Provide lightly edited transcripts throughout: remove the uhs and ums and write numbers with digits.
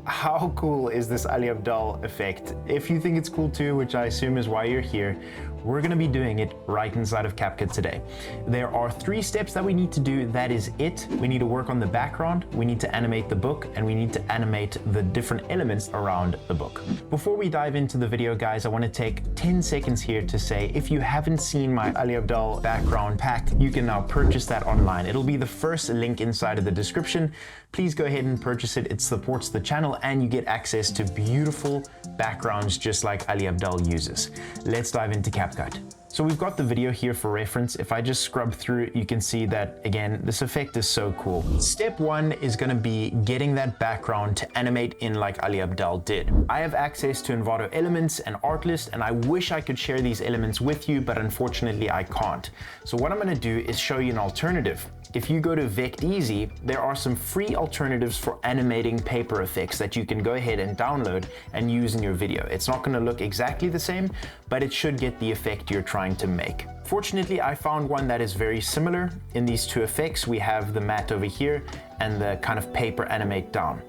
How cool is this Ali Abdaal effect? If you think it's cool too, which I assume is why you're here, we're gonna be doing it right inside of CapCut today. There are 3 steps that we need to do. That is it. We need to work on the background, we need to animate the book, and we need to animate the different elements around the book. Before we dive into the video, guys, I wanna take 10 seconds here to say, if you haven't seen my Ali Abdaal background pack, you can now purchase that online. It'll be the first link inside of the description. Please go ahead and purchase it. It supports the channel and you get access to beautiful backgrounds just like Ali Abdaal uses. Let's dive into CapCut. So we've got the video here for reference. If I just scrub through, you can see that, again, this effect is so cool. Step 1 is gonna be getting that background to animate in like Ali Abdaal did. I have access to Envato elements and Artlist, and I wish I could share these elements with you, but unfortunately I can't. So what I'm gonna do is show you an alternative. If you go to VectEasy, there are some free alternatives for animating paper effects that you can go ahead and download and use in your video. It's not gonna look exactly the same, but it should get the effect you're trying to make. Fortunately, I found one that is very similar. In these 2 effects, we have the matte over here and the kind of paper animate down.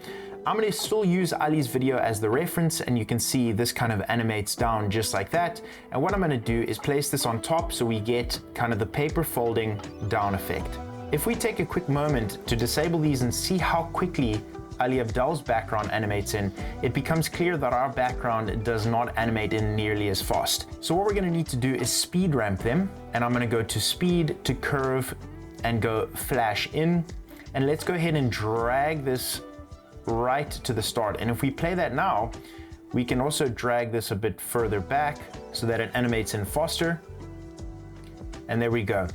I'm gonna still use Ali's video as the reference, and you can see this kind of animates down just like that. And what I'm gonna do is place this on top so we get kind of the paper folding down effect. If we take a quick moment to disable these and see how quickly Ali Abdaal's background animates in, it becomes clear that our background does not animate in nearly as fast. So what we're gonna need to do is speed ramp them, and I'm gonna go to speed, to curve, and go flash in. And let's go ahead and drag this right to the start. And if we play that now, we can also drag this a bit further back so that it animates in faster. And there we go.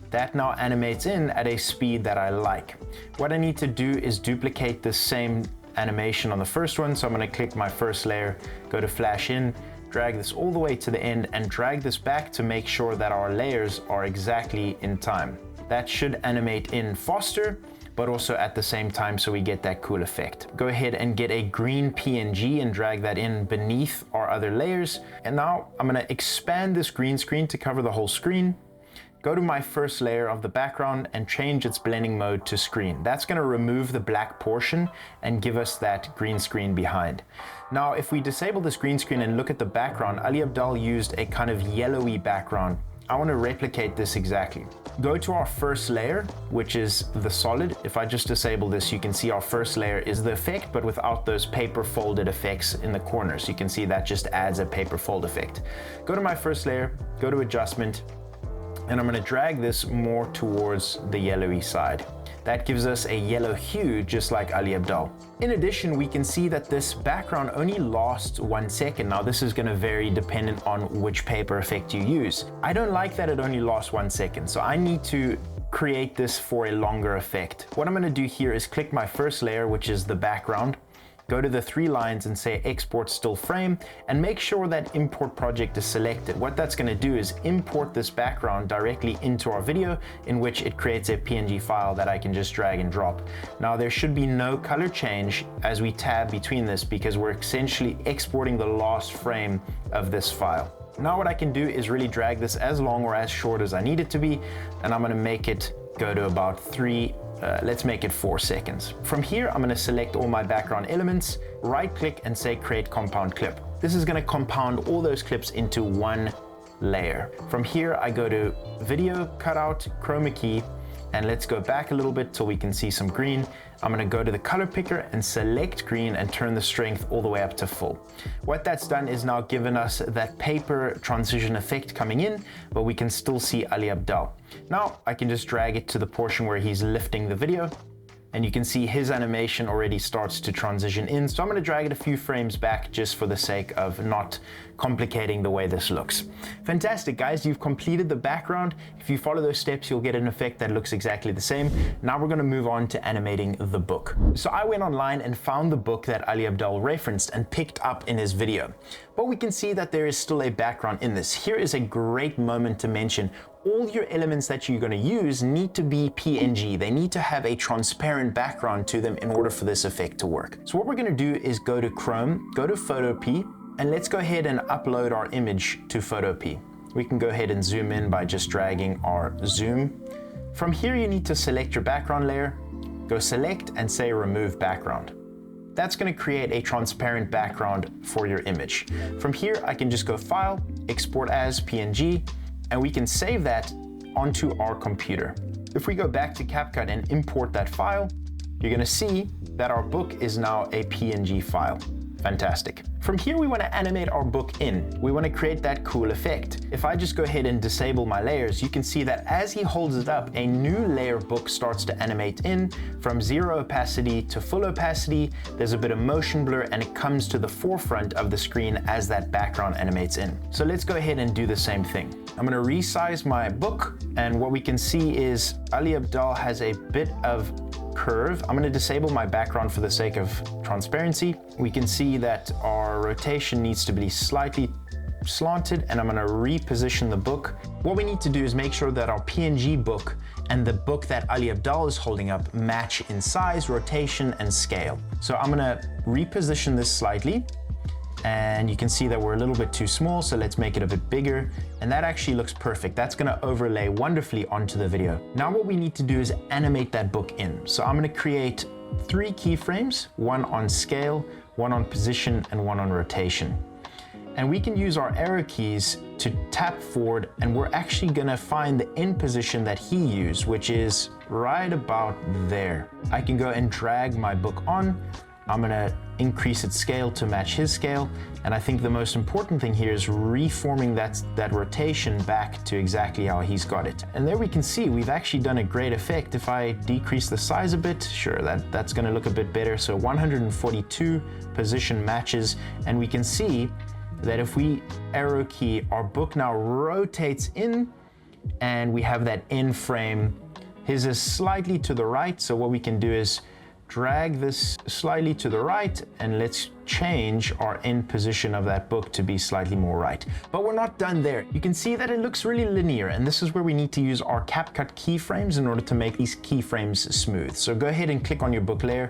That now animates in at a speed that I like. What I need to do is duplicate the same animation on the first one. So I'm gonna click my first layer, go to flash in, drag this all the way to the end and drag this back to make sure that our layers are exactly in time. That should animate in faster, but also at the same time so we get that cool effect. Go ahead and get a green PNG and drag that in beneath our other layers. And now I'm gonna expand this green screen to cover the whole screen. Go to my first layer of the background and change its blending mode to screen. That's gonna remove the black portion and give us that green screen behind. Now, if we disable this green screen and look at the background, Ali Abdaal used a kind of yellowy background. I wanna replicate this exactly. Go to our first layer, which is the solid. If I just disable this, you can see our first layer is the effect, but without those paper folded effects in the corners. You can see that just adds a paper fold effect. Go to my first layer, go to adjustment, and I'm gonna drag this more towards the yellowy side. That gives us a yellow hue, just like Ali Abdaal. In addition, we can see that this background only lasts 1 second. Now, this is gonna vary dependent on which paper effect you use. I don't like that it only lasts 1 second, so I need to create this for a longer effect. What I'm gonna do here is click my first layer, which is the background, go to the 3 lines and say export still frame, and make sure that import project is selected. What that's gonna do is import this background directly into our video, in which it creates a PNG file that I can just drag and drop. Now, there should be no color change as we tab between this, because we're essentially exporting the last frame of this file. Now what I can do is really drag this as long or as short as I need it to be, and I'm gonna make it go to about 3, let's make it 4 seconds. From here, I'm gonna select all my background elements, right click and say create compound clip. This is gonna compound all those clips into 1 layer. From here, I go to video, cutout, chroma key, and let's go back a little bit till we can see some green. I'm gonna go to the color picker and select green and turn the strength all the way up to full. What that's done is now given us that paper transition effect coming in, but we can still see Ali Abdaal. Now I can just drag it to the portion where he's lifting the video, and you can see his animation already starts to transition in. So I'm gonna drag it a few frames back just for the sake of not complicating the way this looks. Fantastic, guys, you've completed the background. If you follow those steps, you'll get an effect that looks exactly the same. Now we're gonna move on to animating the book. So I went online and found the book that Ali Abdaal referenced and picked up in his video. But we can see that there is still a background in this. Here is a great moment to mention. All your elements that you're going to use need to be PNG. They need to have a transparent background to them in order for this effect to work. So what we're going to do is go to Chrome, go to Photopea, and let's go ahead and upload our image to Photopea. We can go ahead and zoom in by just dragging our zoom. From here, you need to select your background layer, go select and say remove background. that's going to create a transparent background for your image. From here, I can just go File, Export as PNG, and we can save that onto our computer. If we go back to CapCut and import that file, you're going to see that our book is now a PNG file. Fantastic. From here, we want to animate our book in. We want to create that cool effect. If I just go ahead and disable my layers, you can see that as he holds it up, a new layer book starts to animate in from 0 opacity to full opacity. There's a bit of motion blur and it comes to the forefront of the screen as that background animates in. So let's go ahead and do the same thing. I'm going to resize my book, and what we can see is Ali Abdaal has a bit of curve. I'm going to disable my background for the sake of transparency. We can see that our rotation needs to be slightly slanted, and I'm going to reposition the book. What we need to do is make sure that our PNG book and the book that Ali Abdaal is holding up match in size, rotation, and scale. So I'm going to reposition this slightly, and you can see that we're a little bit too small, so let's make it a bit bigger, and that actually looks perfect. That's going to overlay wonderfully onto the video. Now what we need to do is animate that book in. So I'm going to create 3 keyframes, one on scale, one on position, and one on rotation. And we can use our arrow keys to tap forward, and we're actually going to find the in position that he used, which is right about there. I can go and drag my book on. I'm going to increase its scale to match his scale, and I think the most important thing here is reforming that rotation back to exactly how he's got it. And there we can see we've actually done a great effect. If I decrease the size a bit, sure, that's going to look a bit better. So 142 position matches, and we can see that if we arrow key, our book now rotates in, and we have that in frame. His is slightly to the right, so what we can do is drag this slightly to the right, and let's change our end position of that book to be slightly more right. But we're not done there. You can see that it looks really linear, and this is where we need to use our CapCut keyframes in order to make these keyframes smooth. So go ahead and click on your book layer,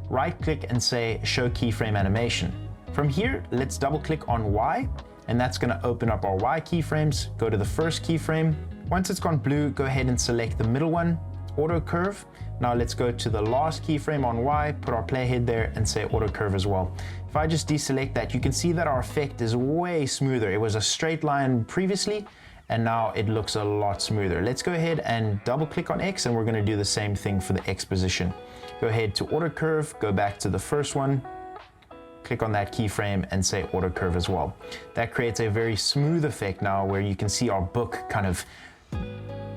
right click and say Show Keyframe Animation. From here, let's double click on Y, and that's going to open up our Y keyframes. Go to the first keyframe. Once it's gone blue, go ahead and select the middle one, Auto Curve. Now let's go to the last keyframe on Y, put our playhead there, and say Auto Curve as well. If I just deselect that, you can see that our effect is way smoother. It was a straight line previously, and now it looks a lot smoother. Let's go ahead and double click on X, and we're going to do the same thing for the X position. Go ahead to Auto Curve, go back to the first one, click on that keyframe and say Auto Curve as well. That creates a very smooth effect now where you can see our book kind of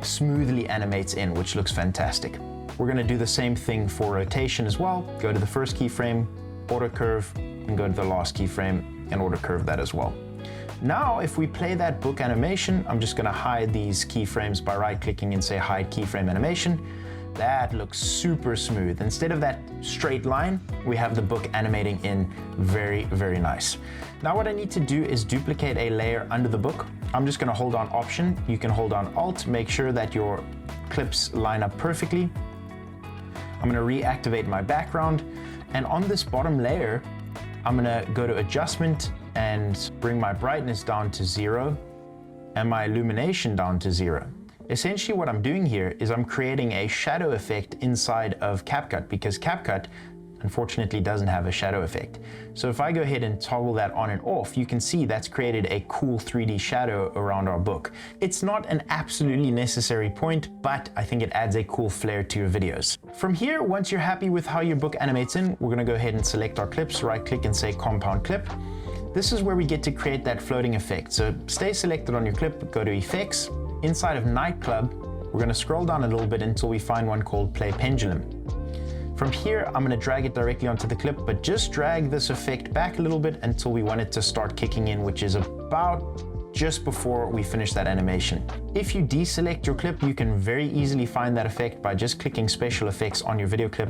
smoothly animates in, which looks fantastic. We're going to do the same thing for rotation as well. Go to the first keyframe, Auto Curve, and go to the last keyframe and Auto Curve that as well. Now, if we play that book animation, I'm just going to hide these keyframes by right-clicking and say Hide Keyframe Animation. That looks super smooth. Instead of that straight line, we have the book animating in very, very nice. Now what I need to do is duplicate a layer under the book. I'm just going to hold on Option. You can hold on Alt, make sure that your clips line up perfectly. I'm going to reactivate my background, and on this bottom layer, I'm going to go to Adjustment and bring my brightness down to 0 and my illumination down to 0. Essentially what I'm doing here is I'm creating a shadow effect inside of CapCut, because CapCut unfortunately doesn't have a shadow effect. So if I go ahead and toggle that on and off, you can see that's created a cool 3D shadow around our book. It's not an absolutely necessary point, but I think it adds a cool flair to your videos. From here, once you're happy with how your book animates in, we're gonna go ahead and select our clips, right click and say Compound Clip. This is where we get to create that floating effect. So stay selected on your clip, go to Effects. Inside of Nightclub, we're going to scroll down a little bit until we find one called Play Pendulum. From here, I'm going to drag it directly onto the clip, but just drag this effect back a little bit until we want it to start kicking in, which is about just before we finish that animation. If you deselect your clip, you can very easily find that effect by just clicking Special Effects on your video clip.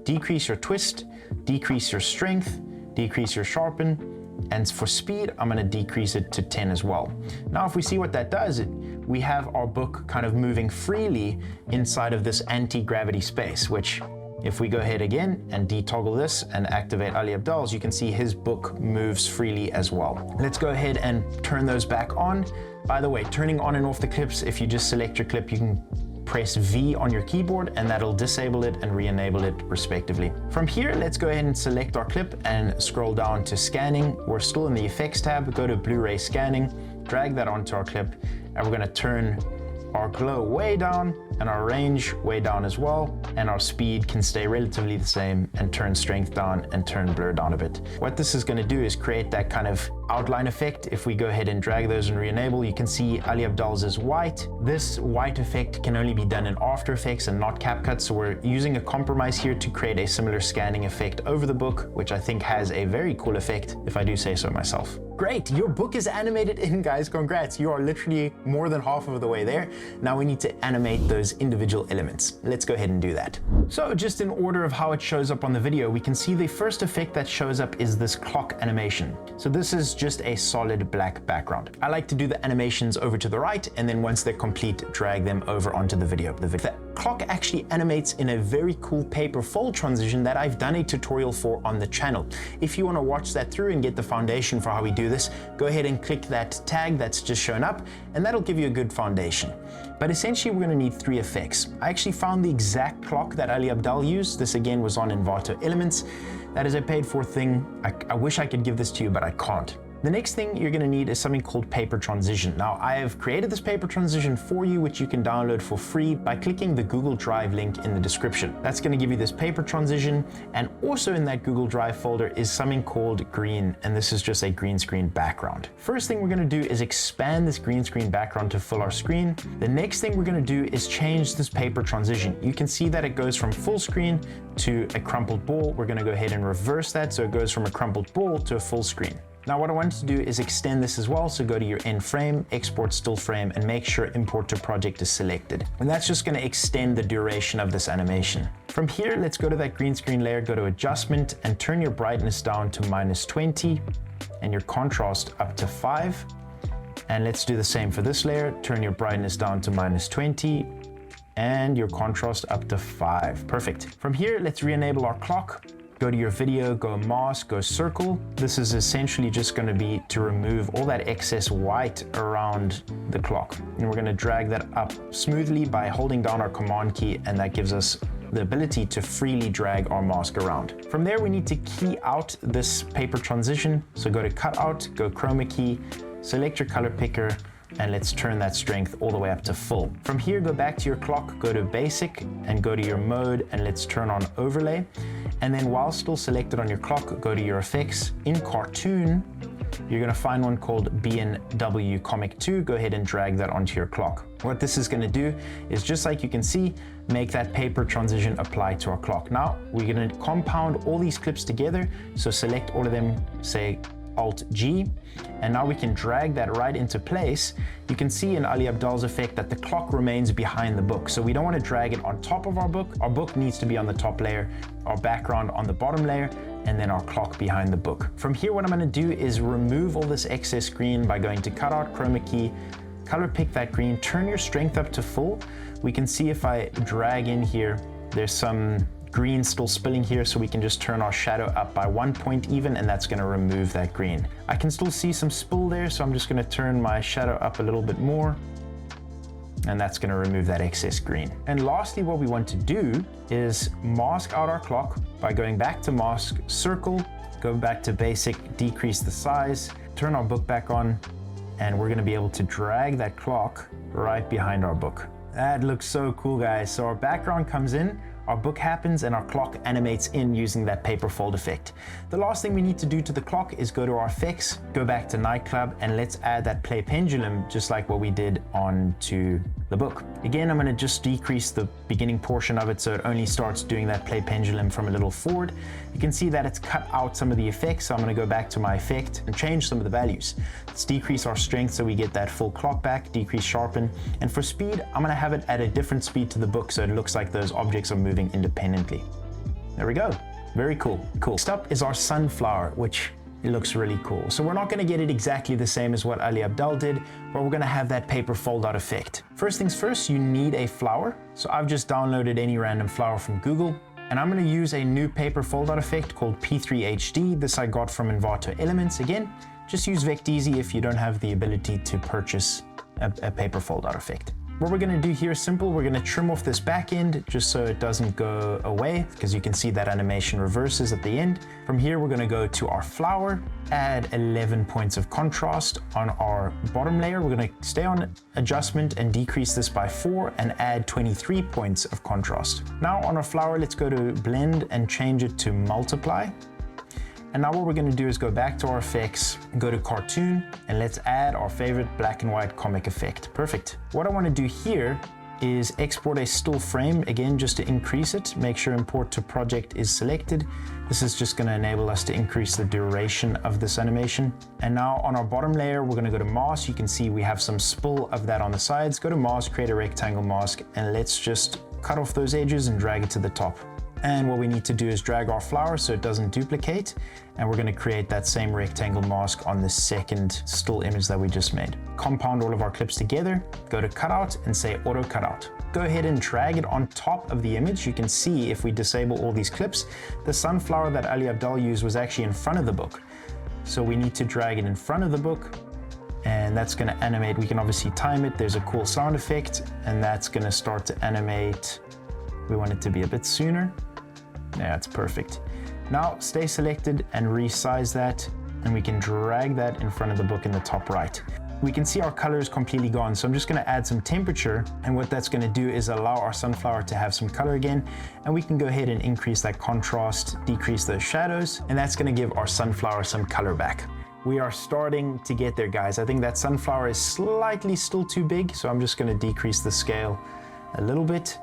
Decrease your twist, decrease your strength, decrease your sharpen, and for speed, I'm going to decrease it to 10 as well. Now, if we see what that does, we have our book kind of moving freely inside of this anti-gravity space, which if we go ahead again and detoggle this and activate Ali Abdaal's, you can see his book moves freely as well. Let's go ahead and turn those back on. By the way, turning on and off the clips, if you just select your clip, you can press V on your keyboard and that'll disable it and re-enable it respectively. From here, let's go ahead and select our clip and scroll down to scanning. We're still in the effects tab, go to Blu-ray scanning, drag that onto our clip, and we're gonna turn our glow way down and our range way down as well, and our speed can stay relatively the same, and turn strength down and turn blur down a bit. What this is going to do is create that kind of outline effect. If we go ahead and drag those and re-enable, you can see Ali Abdaal's is white. This white effect can only be done in After Effects and not CapCut, so we're using a compromise here to create a similar scanning effect over the book, which I think has a very cool effect, if I do say so myself. Great, your book is animated in, guys. Congrats, you are literally more than half of the way there. Now we need to animate those individual elements. Let's go ahead and do that. So just in order of how it shows up on the video, we can see the first effect that shows up is this clock animation. So this is just a solid black background. I like to do the animations over to the right, and then once they're complete, drag them over onto the video. The clock actually animates in a very cool paper fold transition that I've done a tutorial for on the channel. If you want to watch that through and get the foundation for how we do this, go ahead and click that tag that's just shown up, and that'll give you a good foundation. But essentially we're going to need 3 effects. I actually found the exact clock that Ali Abdaal used. This again was on Envato Elements. That is a paid for thing. I wish I could give this to you, but I can't. The next thing you're going to need is something called paper transition. Now, I have created this paper transition for you, which you can download for free by clicking the Google Drive link in the description. That's going to give you this paper transition, and also in that Google Drive folder is something called green, and this is just a green screen background. First thing we're going to do is expand this green screen background to fill our screen. The next thing we're going to do is change this paper transition. You can see that it goes from full screen to a crumpled ball. We're going to go ahead and reverse that, so it goes from a crumpled ball to a full screen. Now what I want to do is extend this as well, so go to your end frame, export still frame, and make sure import to project is selected. And that's just going to extend the duration of this animation. From here, let's go to that green screen layer, go to adjustment, and turn your brightness down to -20, and your contrast up to 5. And let's do the same for this layer, turn your brightness down to -20, and your contrast up to 5. Perfect. From here, let's re-enable our clock. Go to your video, go mask, go circle. This is essentially just going to be to remove all that excess white around the clock. And we're going to drag that up smoothly by holding down our command key, and that gives us the ability to freely drag our mask around. From there, we need to key out this paper transition. So go to cutout, go chroma key, select your color picker, and let's turn that strength all the way up to full. From here, go back to your clock, go to basic, and go to your mode, and let's turn on overlay. And then while still selected on your clock, go to your effects. In cartoon, you're going to find one called B&W Comic 2. Go ahead and drag that onto your clock. What this is going to do is, just like you can see, make that paper transition apply to our clock. Now we're going to compound all these clips together. So select all of them, say Alt-G, and now we can drag that right into place. You can see in Ali Abdaal's effect that the clock remains behind the book, so we don't want to drag it on top of our book. Our book needs to be on the top layer, our background on the bottom layer, and then our clock behind the book. From here, what I'm going to do is remove all this excess green by going to cutout, chroma key, color pick that green, turn your strength up to full. We can see if I drag in here, there's some green still spilling here, so we can just turn our shadow up by 1 point even, and that's going to remove that green. I can still see some spill there, so I'm just going to turn my shadow up a little bit more, and that's going to remove that excess green. And lastly, what we want to do is mask out our clock by going back to mask, circle, go back to basic, decrease the size, turn our book back on, and we're going to be able to drag that clock right behind our book. That looks so cool, guys. So our background comes in, our book happens, and our clock animates in using that paper fold effect. The last thing we need to do to the clock is go to our effects, go back to nightclub, and let's add that play pendulum just like what we did onto the book. Again, I'm going to just decrease the beginning portion of it so it only starts doing that play pendulum from a little forward. You can see that it's cut out some of the effects, so I'm going to go back to my effect and change some of the values. Let's decrease our strength so we get that full clock back, decrease sharpen, and for speed, I'm going to have it at a different speed to the book so it looks like those objects are moving independently. There we go. Very cool. Cool. Next up is our sunflower, which it looks really cool. So we're not going to get it exactly the same as what Ali Abdaal did, but we're going to have that paper fold out effect. First things first, you need a flower. So I've just downloaded any random flower from Google, and I'm going to use a new paper fold out effect called P3HD. This I got from Envato Elements. Again, just use Vecteezy if you don't have the ability to purchase a paper fold out effect. What we're gonna do here is simple. We're gonna trim off this back end just so it doesn't go away, because you can see that animation reverses at the end. From here, we're gonna go to our flower, add 11 points of contrast on our bottom layer. We're gonna stay on adjustment and decrease this by 4 and add 23 points of contrast. Now on our flower, let's go to blend and change it to multiply. And now what we're gonna do is go back to our effects, go to cartoon, and let's add our favorite black and white comic effect. Perfect. What I wanna do here is export a still frame, again, just to increase it. Make sure import to project is selected. This is just gonna enable us to increase the duration of this animation. And now on our bottom layer, we're gonna go to mask. You can see we have some spill of that on the sides. Go to mask, create a rectangle mask, and let's just cut off those edges and drag it to the top. And what we need to do is drag our flower so it doesn't duplicate. And we're gonna create that same rectangle mask on the second still image that we just made. Compound all of our clips together, go to cutout and say auto cutout. Go ahead and drag it on top of the image. You can see if we disable all these clips, the sunflower that Ali Abdaal used was actually in front of the book. So we need to drag it in front of the book, and that's gonna animate. We can obviously time it. There's a cool sound effect, and that's gonna start to animate. We want it to be a bit sooner. Yeah, it's perfect. Now stay selected and resize that, and we can drag that in front of the book in the top right. We can see our color is completely gone, so I'm just gonna add some temperature, and what that's gonna do is allow our sunflower to have some color again, and we can go ahead and increase that contrast, decrease those shadows, and that's gonna give our sunflower some color back. We are starting to get there, guys. I think that sunflower is slightly still too big, so I'm just gonna decrease the scale a little bit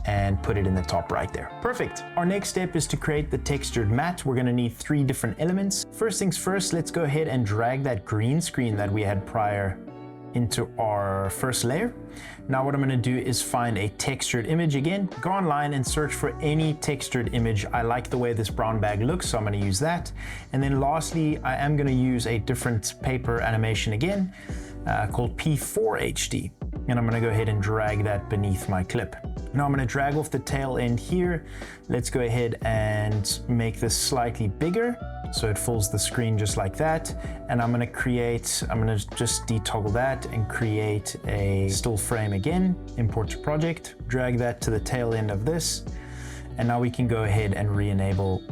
and put it in the top right there. Perfect. Our next step is to create the textured matte. We're gonna need 3 different elements. First things first, let's go ahead and drag that green screen that we had prior into our first layer. Now what I'm gonna do is find a textured image again. Go online and search for any textured image. I like the way this brown bag looks, so I'm gonna use that. And then lastly, I am gonna use a different paper animation again, called P4 HD. And I'm gonna go ahead and drag that beneath my clip. Now I'm gonna drag off the tail end here. Let's go ahead and make this slightly bigger so it fills the screen just like that. And I'm gonna just detoggle that and create a still frame again, import to project, drag that to the tail end of this. And now we can go ahead and re-enable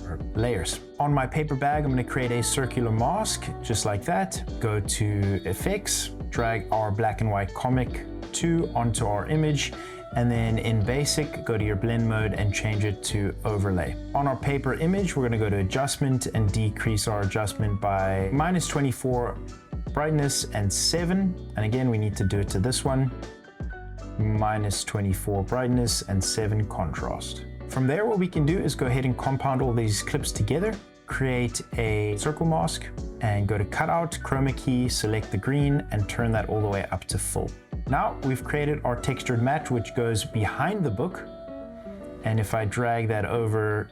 our layers. On my paper bag, I'm gonna create a circular mask, just like that. Go to effects, drag our black and white comic 2 onto our image, and then in basic, go to your blend mode and change it to overlay. On our paper image, we're gonna go to adjustment and decrease our adjustment by -24 brightness and 7. And again, we need to do it to this one, -24 brightness and 7 contrast. From there, what we can do is go ahead and compound all these clips together, create a circle mask, and go to cutout, chroma key, select the green, and turn that all the way up to full. Now we've created our textured matte, which goes behind the book. And if I drag that over,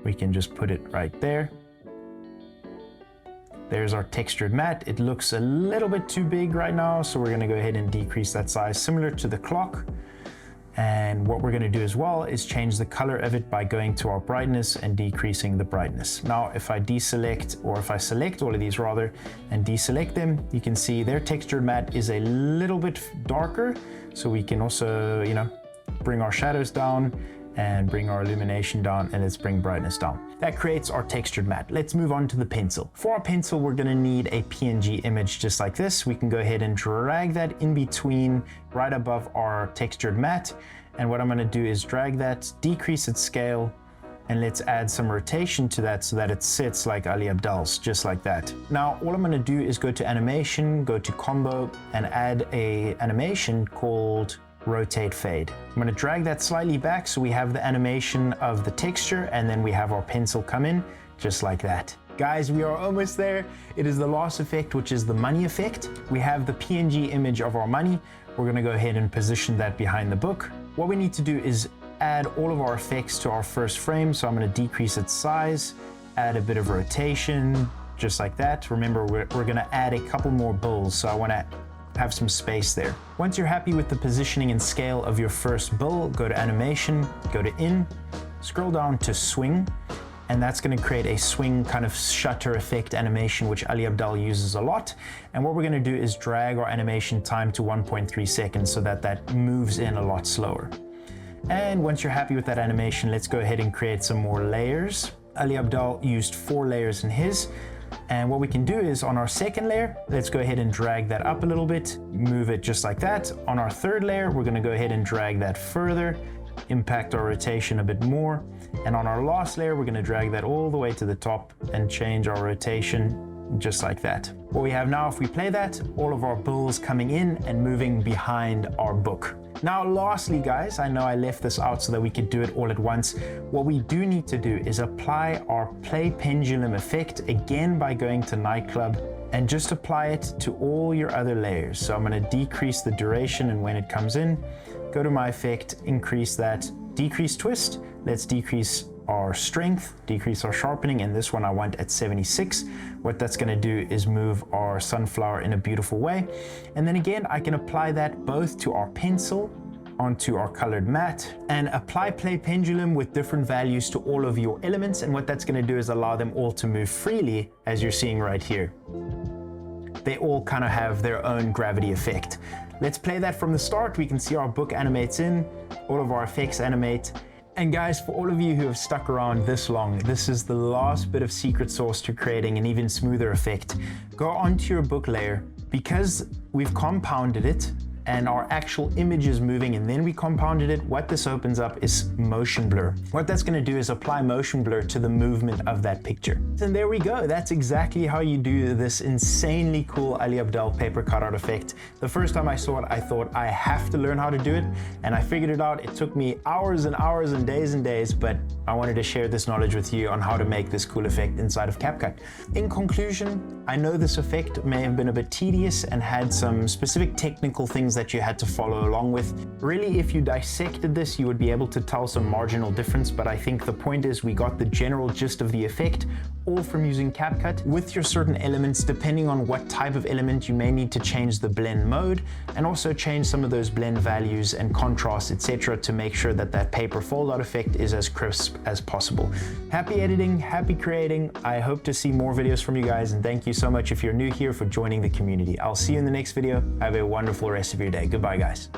we can just put it right there. There's our textured matte. It looks a little bit too big right now, so we're gonna go ahead and decrease that size, similar to the clock. And what we're gonna do as well is change the color of it by going to our brightness and decreasing the brightness. Now, if I deselect, or if I select all of these rather, and deselect them, you can see their textured matte is a little bit darker. So we can also, bring our shadows down and bring our illumination down, and let's bring brightness down. That creates our textured matte. Let's move on to the pencil. For our pencil, we're gonna need a PNG image just like this. We can go ahead and drag that in between, right above our textured matte. And what I'm gonna do is drag that, decrease its scale, and let's add some rotation to that so that it sits like Ali Abdaal's, just like that. Now, all I'm gonna do is go to animation, go to combo, and add a animation called rotate fade. I'm gonna drag that slightly back so we have the animation of the texture, and then we have our pencil come in just like that. Guys, we are almost there. It is the last effect, which is the money effect. We have the PNG image of our money. We're gonna go ahead and position that behind the book. What we need to do is add all of our effects to our first frame. So I'm gonna decrease its size, add a bit of rotation, just like that. Remember, we're gonna add a couple more bills, so I wanna have some space there. Once you're happy with the positioning and scale of your first bill, go to animation, go to in, scroll down to swing, and that's going to create a swing kind of shutter effect animation, which Ali Abdaal uses a lot. And what we're going to do is drag our animation time to 1.3 seconds so that that moves in a lot slower. And once you're happy with that animation, let's go ahead and create some more layers. Ali Abdaal used 4 layers in his. And what we can do is on our second layer, let's go ahead and drag that up a little bit, move it just like that. On our third layer, we're going to go ahead and drag that further, impact our rotation a bit more. And on our last layer, we're going to drag that all the way to the top and change our rotation just like that. What we have now, if we play that, all of our bills coming in and moving behind our book. Now, lastly, guys, I know I left this out so that we could do it all at once. What we do need to do is apply our play pendulum effect again by going to Nightclub and just apply it to all your other layers. So I'm going to decrease the duration, and when it comes in, go to my effect, increase that, decrease twist. Let's decrease our strength, decrease our sharpening, and this one I want at 76. What that's going to do is move our sunflower in a beautiful way. And then again, I can apply that both to our pencil, onto our colored mat, and apply play pendulum with different values to all of your elements. And what that's going to do is allow them all to move freely, as you're seeing right here. They all kind of have their own gravity effect. Let's play that from the start. We can see our book animates in, all of our effects animate. And guys, for all of you who have stuck around this long, this is the last bit of secret sauce to creating an even smoother effect. Go onto your book layer. Because we've compounded it and our actual image is moving and then we compounded it, what this opens up is motion blur. What that's going to do is apply motion blur to the movement of that picture. And there we go. That's exactly how you do this insanely cool Ali Abdaal paper cutout effect. The first time I saw it, I thought I have to learn how to do it, and I figured it out. It took me hours and hours and days, but I wanted to share this knowledge with you on how to make this cool effect inside of CapCut. In conclusion, I know this effect may have been a bit tedious and had some specific technical things that you had to follow along with. Really, if you dissected this, you would be able to tell some marginal difference, but I think the point is we got the general gist of the effect, all from using CapCut. With your certain elements, depending on what type of element, you may need to change the blend mode and also change some of those blend values and contrast, etc., to make sure that that paper fold-out effect is as crisp as possible. Happy editing, happy creating. I hope to see more videos from you guys, and thank you so much if you're new here for joining the community. I'll see you in the next video. Have a wonderful rest of your day. Goodbye, guys.